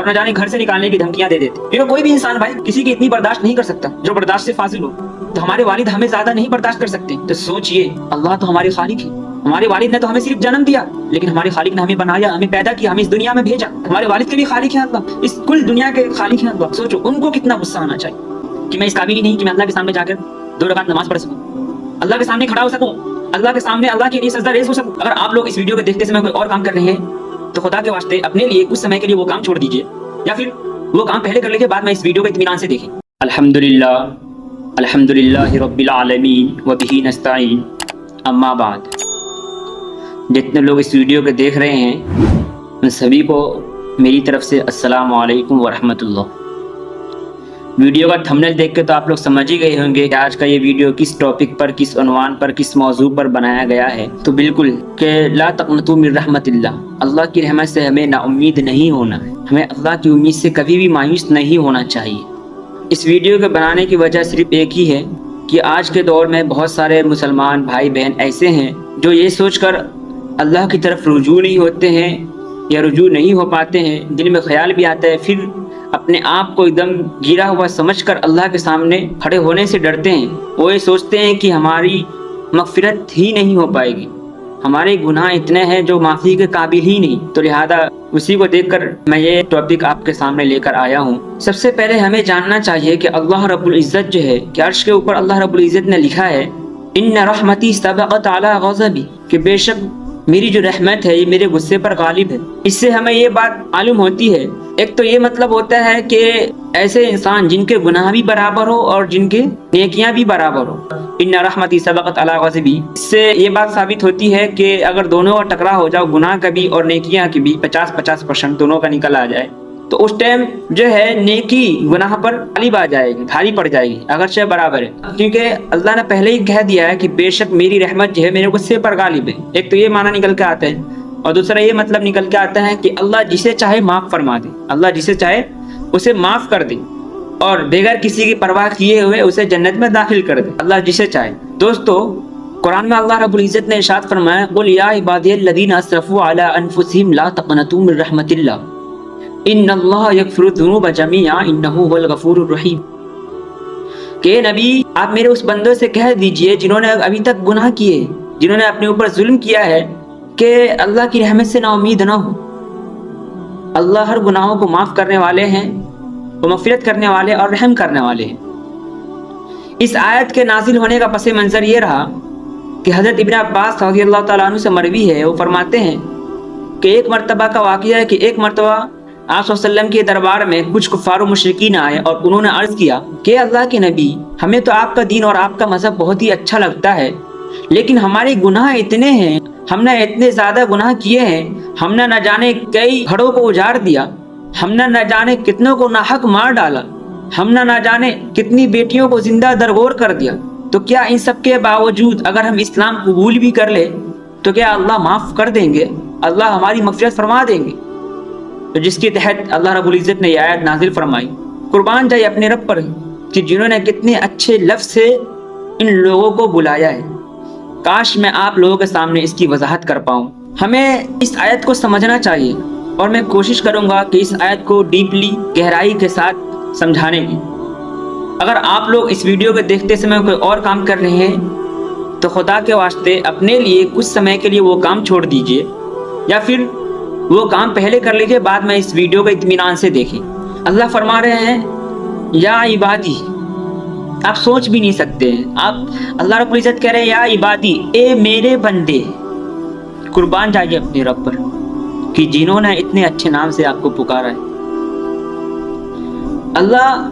اور نہ جانے گھر سے نکالنے کی دھمکیاں دے دیتے. کیونکہ کوئی بھی انسان بھائی کسی کی اتنی برداشت نہیں کر سکتا جو برداشت سے فاضل ہو. تو ہمارے والد ہمیں زیادہ نہیں برداشت کر سکتے. تو سوچئے اللہ تو ہمارے خالق ہے. ہمارے والد نے تو ہمیں صرف جنم دیا، لیکن ہمارے خالق نے ہمیں بنایا، ہمیں پیدا کیا، ہمیں اس دنیا میں بھیجا. ہمارے والد کے بھی خالق ہے اللہ، اس کل دنیا کے خالق ہے اللہ. سوچو ان کو کتنا غصہ آنا چاہیے کہ میں اس قابل ہی نہیں کہ میں اللہ کے سامنے جا کر 2 رکعت نماز پڑھ سکوں، اللہ کے سامنے کھڑا ہو سکوں، اللہ کے سامنے اللہ کے لیے سجدہ ریز ہو سکوں. اگر آپ لوگ اس ویڈیو کو دیکھتے سمے کوئی اور کام کر رہے ہیں تو خدا کے واسطے اپنے لیے کچھ سمے کے لیے وہ کام چھوڑ دیجئے، یا پھر وہ کام پہلے کر لیجئے، بعد میں اس ویڈیو کو اطمینان سے دیکھیں. الحمدللہ رب العالمین وبہ نستعین، اما بعد. جتنے لوگ اس ویڈیو کو دیکھ رہے ہیں ان سبھی کو میری طرف سے السلام علیکم ورحمۃ اللہ. ویڈیو کا تھمبنیل دیکھ کے تو آپ لوگ سمجھ ہی گئے ہوں گے کہ آج کا یہ ویڈیو کس ٹاپک پر، کس عنوان پر، کس موضوع پر بنایا گیا ہے. تو بالکل کہ لا تقنطوا من رحمت اللہ، اللہ کی رحمت سے ہمیں نا امید نہیں ہونا ہے، ہمیں اللہ کی امید سے کبھی بھی مایوس نہیں ہونا چاہیے. اس ویڈیو کو بنانے کی وجہ صرف ایک ہی ہے کہ آج کے دور میں بہت سارے مسلمان بھائی بہن ایسے ہیں جو یہ سوچ کر اللہ کی طرف رجوع نہیں ہوتے ہیں یا رجوع نہیں ہو پاتے ہیں. دل میں خیال بھی آتا ہے، پھر اپنے آپ کو ایک دم گرا ہوا سمجھ کر اللہ کے سامنے کھڑے ہونے سے ڈرتے ہیں. وہ یہ سوچتے ہیں کہ ہماری مغفرت ہی نہیں ہو پائے گی، ہمارے گناہ اتنے ہیں جو معافی کے قابل ہی نہیں. تو لہذا اسی کو دیکھ کر میں یہ ٹاپک آپ کے سامنے لے کر آیا ہوں. سب سے پہلے ہمیں جاننا چاہیے کہ اللہ رب العزت جو ہے کہ عرش کے اوپر اللہ رب العزت نے لکھا ہے ان رحمتی سبقت علی غضبی، کہ بے شک میری جو رحمت ہے یہ میرے غصے پر غالب ہے. اس سے ہمیں یہ بات معلوم ہوتی ہے، ایک تو یہ مطلب ہوتا ہے کہ ایسے انسان جن کے گناہ بھی برابر ہو اور جن کے نیکیاں بھی برابر ہو، ان رحمتی سبقت علی غضبی، اس سے یہ بات ثابت ہوتی ہے کہ اگر دونوں کا ٹکرا ہو جاؤ، گناہ کا بھی اور نیکیاں کی بھی 50-50% دونوں کا نکل آ جائے، تو اس ٹائم جو ہے نیکی گناہ پر غالب آ جائے گی، بھاری پڑ جائے گی اگرچہ برابر ہے. کیونکہ اللہ نے پہلے ہی کہہ دیا ہے کہ بے شک میری رحمت جو ہے میرے غصے پر غالب ہے. ایک تو یہ معنی نکل کے آتا ہے، اور دوسرا یہ مطلب نکل کے آتا ہے کہ اللہ جسے چاہے معاف فرما دے، اللہ جسے چاہے اسے معاف کر دے اور بغیر کسی کی پرواہ کیے ہوئے اسے جنت میں داخل کر دے، اللہ جسے چاہے. دوستو قرآن میں اللہ رب العزت نے ارشاد فرمایا قل یا عبادی الذین اسرفوا علی انفسہم لا تقنطوا من رحمت اللہ ان اللہ یغفر الذنوب جميعا انہ هو الغفور الرحیم، کہ نبی آپ میرے اس بندوں سے کہہ دیجئے جنہوں نے ابھی تک گناہ کیے، جنہوں نے اپنے اوپر ظلم کیا ہے، کہ اللہ کی رحمت سے نا امید نہ ہو. اللہ ہر گناہوں کو معاف کرنے والے ہیں، وہ مغفرت کرنے والے اور رحم کرنے والے ہیں. اس آیت کے نازل ہونے کا پس منظر یہ رہا کہ حضرت ابن عباس رضی اللہ تعالیٰ عنہ سے مروی ہے، وہ فرماتے ہیں کہ ایک مرتبہ کا واقعہ ہے کہ ایک مرتبہ آپ صلی اللہ علیہ وسلم کے دربار میں کچھ کفار و مشرکین آئے اور انہوں نے عرض کیا کہ اللہ کے نبی، ہمیں تو آپ کا دین اور آپ کا مذہب بہت ہی اچھا لگتا ہے، لیکن ہمارے گناہ اتنے ہیں، ہم نے اتنے زیادہ گناہ کیے ہیں، ہم نے نہ جانے کئی گھروں کو اجاڑ دیا، ہم نے نہ جانے کتنوں کو ناحق مار ڈالا، ہم نے نہ جانے کتنی بیٹیوں کو زندہ درگور کر دیا، تو کیا ان سب کے باوجود اگر ہم اسلام قبول بھی کر لیں تو کیا اللہ معاف کر دیں گے، اللہ ہماری مغفرت فرما دیں گے؟ تو جس کے تحت اللہ رب العزت نے یہ آیت نازل فرمائی، قربان جائے اپنے رب پر کہ جنہوں نے کتنے اچھے لفظ سے ان لوگوں کو بلایا ہے. کاش میں آپ لوگوں کے سامنے اس کی وضاحت کر پاؤں. ہمیں اس آیت کو سمجھنا چاہیے اور میں کوشش کروں گا کہ اس آیت کو ڈیپلی گہرائی کے ساتھ سمجھانے کی. اگر آپ لوگ اس ویڈیو کو دیکھتے سمے کوئی اور کام کر رہے ہیں تو خدا کے واسطے اپنے لیے کچھ سمے کے لیے وہ کام چھوڑ دیجئے، یا پھر وہ کام پہلے کر لیجئے، بعد میں اس ویڈیو کو اطمینان سے دیکھیں. اللہ فرما رہے ہیں یا عبادی، آپ سوچ بھی نہیں سکتے ہیں، آپ اللہ رب العزت کہہ رہے ہیں یا عبادی، اے میرے بندے. قربان جائیے اپنے رب پر کہ جنہوں نے اتنے اچھے نام سے آپ کو پکارا ہے. اللہ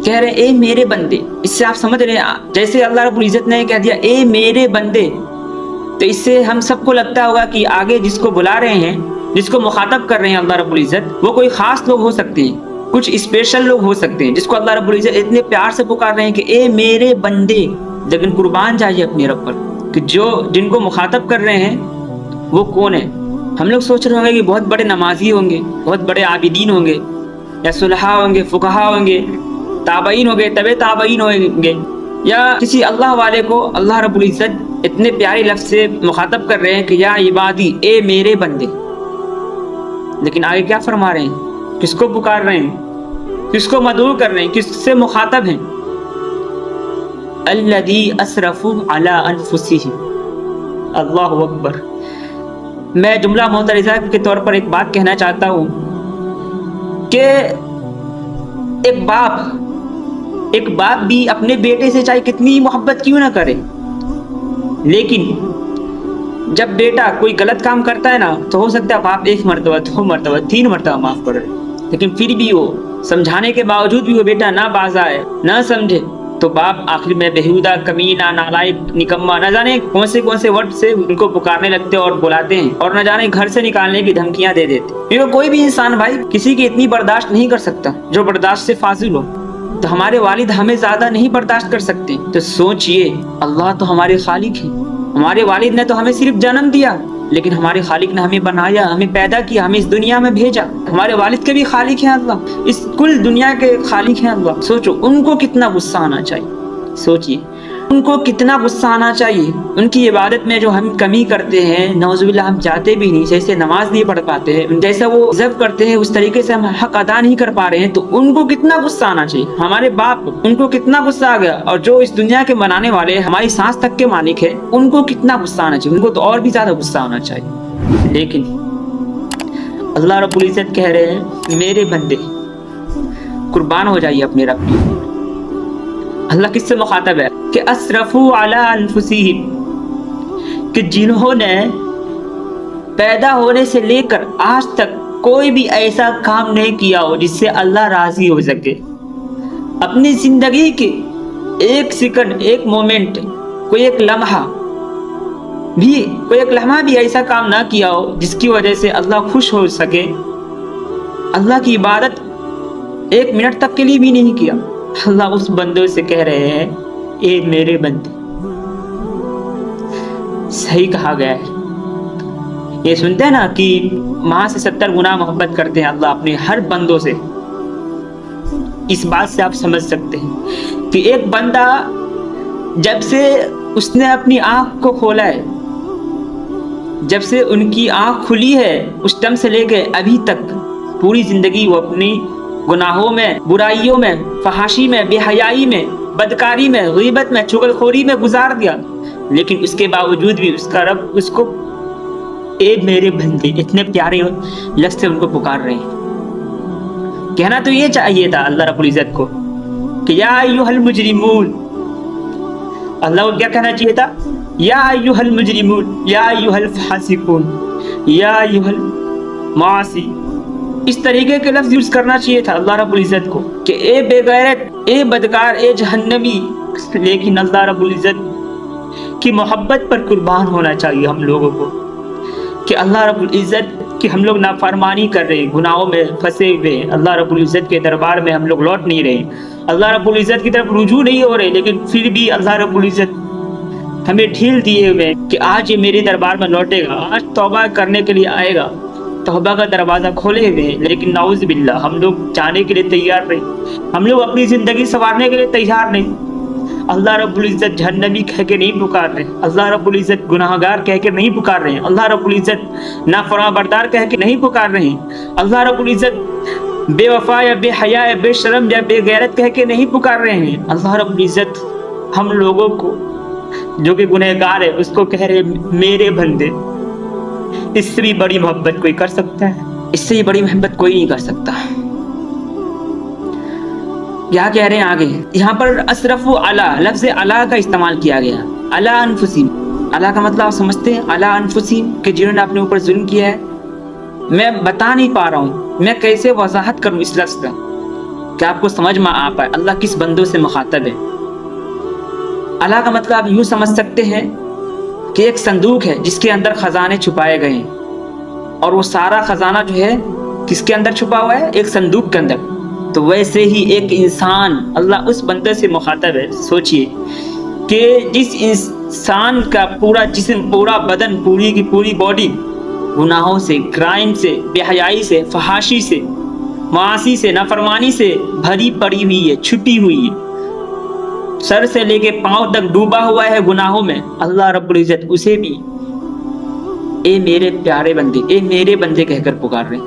کہہ رہے اے میرے بندے. اس سے آپ سمجھ رہے ہیں جیسے اللہ رب العزت نے کہہ دیا اے میرے بندے، تو اس سے ہم سب کو لگتا ہوگا کہ آگے جس کو بلا رہے ہیں، جس کو مخاطب کر رہے ہیں اللہ رب العزت، وہ کوئی خاص لوگ ہو سکتے ہیں، کچھ اسپیشل لوگ ہو سکتے ہیں جس کو اللہ رب العزت اتنے پیار سے پکار رہے ہیں کہ اے میرے بندے. لیکن قربان جائیے اپنے رب پر کہ جن کو مخاطب کر رہے ہیں وہ کون ہے. ہم لوگ سوچ رہے ہوں گے کہ بہت بڑے نمازی ہوں گے، بہت بڑے عابدین ہوں گے، یا صلحاء ہوں گے، فقہاء ہوں گے، تابعین ہوں گے، تبع تابعین ہوں گے، یا کسی اللہ والے کو اللہ رب العزت اتنے پیارے لفظ سے مخاطب کر رہے ہیں کہ یا عبادی، اے میرے بندے. لیکن آگے کیا فرما رہے ہیں کس کو پکار رہے ہیں, کس کو مدعو کر رہے ہیں, کس سے مخاطب ہیں؟ الذی اسرفوا علی انفسہم. اللہ اکبر. میں جملہ معترضہ کے طور پر ایک بات کہنا چاہتا ہوں کہ ایک باپ بھی اپنے بیٹے سے چاہے کتنی محبت کیوں نہ کرے, لیکن جب بیٹا کوئی غلط کام کرتا ہے نا تو ہو سکتا ہے باپ 1 مرتبہ 2 مرتبہ 3 مرتبہ معاف کر رہے, لیکن پھر بھی وہ سمجھانے کے باوجود بھی وہ بیٹا نہ باز آئے, نہ سمجھے, تو باپ آخر میں بےہودہ, کمینہ, نالائق, نکما, نہ جانے کون سے ورڈ سے ان کو پکارنے لگتے اور بلاتے ہیں, اور نہ جانے گھر سے نکالنے کی دھمکیاں دے دیتے. کیونکہ کوئی بھی انسان بھائی کسی کی اتنی برداشت نہیں کر سکتا جو برداشت سے فاضل ہو. تو ہمارے والد ہمیں زیادہ نہیں برداشت کر سکتے, تو سوچئے اللہ تو ہمارے خالق ہیں. ہمارے والد نے تو ہمیں صرف جنم دیا, لیکن ہمارے خالق نے ہمیں بنایا, ہمیں پیدا کیا, ہمیں اس دنیا میں بھیجا. ہمارے والد کے بھی خالق ہیں اللہ, اس کل دنیا کے خالق ہیں اللہ. سوچو ان کو کتنا غصہ آنا چاہیے, سوچئے ان کو کتنا غصہ آنا چاہیے. ان کی عبادت میں جو ہم کمی کرتے ہیں, نعوذ باللہ ہم جاتے بھی نہیں, جیسے نماز نہیں پڑھ پاتے ہیں, جیسا وہ ضبط کرتے ہیں اس طریقے سے ہم حق ادا نہیں کر پا رہے ہیں, تو ان کو کتنا غصہ آنا چاہیے. ہمارے باپ ان کو کتنا غصہ آ گیا, اور جو اس دنیا کے بنانے والے ہماری سانس تک کے مالک ہے ان کو کتنا غصہ آنا چاہیے. ان کو تو اور بھی زیادہ غصہ آنا چاہیے. لیکن اللہ رب العزت کہہ رہے ہیں میرے بندے قربان ہو جائیے اپنے رب کی. اللہ کس سے مخاطب ہے کہ اسرفوا علی انفسہم, کہ جنہوں نے پیدا ہونے سے لے کر آج تک کوئی بھی ایسا کام نہیں کیا ہو جس سے اللہ راضی ہو سکے. اپنی زندگی کے 1 سیکنڈ, 1 مومنٹ, کوئی ایک لمحہ بھی ایسا کام نہ کیا ہو جس کی وجہ سے اللہ خوش ہو سکے. اللہ کی عبادت 1 منٹ تک کے لیے بھی نہیں کیا. اللہ اس بندوں سے کہہ رہے ہیں اے میرے بندے. صحیح کہا گیا ہے. یہ سنتے ہیں نا کہ ماں سے 70 گنا محبت کرتے ہیں اللہ اپنے ہر بندوں سے. اس بات سے آپ سمجھ سکتے ہیں کہ ایک بندہ جب سے اس نے اپنی آنکھ کو کھولا ہے, جب سے ان کی آنکھ کھلی ہے, اس ٹائم سے لے کے ابھی تک پوری زندگی وہ اپنی گناہوں میں, برائیوں میں, فحاشی میں, بے حیائی میں, بدکاری میں, غیبت میں, چغلخوری میں گزار دیا. لیکن اس کے باوجود بھی اس کا رب اس کو اے میرے بندے اتنے پیارے لفظ سے ان کو پکار رہے ہیں. کہنا تو یہ چاہیے تھا اللہ رب العزت کو کہ یا ایھا المجرمون. اللہ کو کیا کہنا چاہیے تھا؟ یا ایھا المجرمون, یا ایھا الفاسقون, یا ایھا المعاصی. اس طریقے کے لفظ یوز کرنا چاہیے تھا اللہ رب العزت کو کہ اے بے غیرت, اے بدکار, اے جہنمی. لیکن اللہ رب العزت کی محبت پر قربان ہونا چاہیے ہم لوگوں کو کہ اللہ رب العزت کہ ہم لوگ نافرمانی کر رہے ہیں, گناہوں میں پھنسے ہوئے, اللہ رب العزت کے دربار میں ہم لوگ لوٹ نہیں رہے, اللہ رب العزت کی طرف رجوع نہیں ہو رہے. لیکن پھر بھی اللہ رب العزت ہمیں ڈھیل دیے ہوئے کہ آج یہ میرے دربار میں لوٹے گا, آج توبہ کرنے کے لیے آئے گا, توبہ کا دروازہ کھولے ہوئے. لیکن نعوذ باللہ ہم لوگ جانے کے لیے تیار نہیں, ہم لوگ اپنی زندگی سنوارنے کے لیے تیار نہیں. اللہ رب العزت جہنمی کہہ کے نہیں پکار رہے, اللہ رب العزت گناہگار کہہ کے نہیں پکار رہے ہیں, اللہ رب العزت نافرمان بردار کہہ کے نہیں پکار رہے ہیں, اللہ رب العزت بے وفا یا بے حیا یا بے شرم یا بے غیرت کہہ کے نہیں پکار رہے ہیں. اللہ رب العزت ہم لوگوں کو جو کہ گنہگار ہے اس کو کہہ رہے میرے بندے. اس سے بھی بڑی محبت کوئی کر سکتا ہے؟ اس سے بڑی محبت کوئی نہیں کر سکتا. کیا کہہ رہے ہیں آگے یہاں پر اسرفوا علی, لفظ علی کا استعمال کیا گیا. علی انفسہم, علی کا مطلب آپ سمجھتے ہیں؟ علی انفسہم کہ جنہوں نے اپنے اوپر ظلم کیا ہے. میں بتا نہیں پا رہا ہوں میں کیسے وضاحت کروں اس لفظ کا کہ آپ کو سمجھ میں آ پائے اللہ کس بندوں سے مخاطب ہے. علی کا مطلب آپ یوں سمجھ سکتے ہیں کہ ایک صندوق ہے جس کے اندر خزانے چھپائے گئے ہیں, اور وہ سارا خزانہ جو ہے کس کے اندر چھپا ہوا ہے؟ ایک صندوق کے اندر. تو ویسے ہی ایک انسان اللہ اس بندے سے مخاطب ہے. سوچئے کہ جس انسان کا پورا جسم, پورا بدن, پوری کی پوری باڈی گناہوں سے, کرائم سے, بے حیائی سے, فحاشی سے, معاصی سے, نافرمانی سے بھری پڑی ہوئی ہے, چھپی ہوئی ہے, سر سے لے کے پاؤں تک ڈوبا ہوا ہے گناہوں میں. اللہ رب العزت اسے بھی اے میرے پیارے بندے, اے میرے بندے کہہ کر پکار رہے ہیں.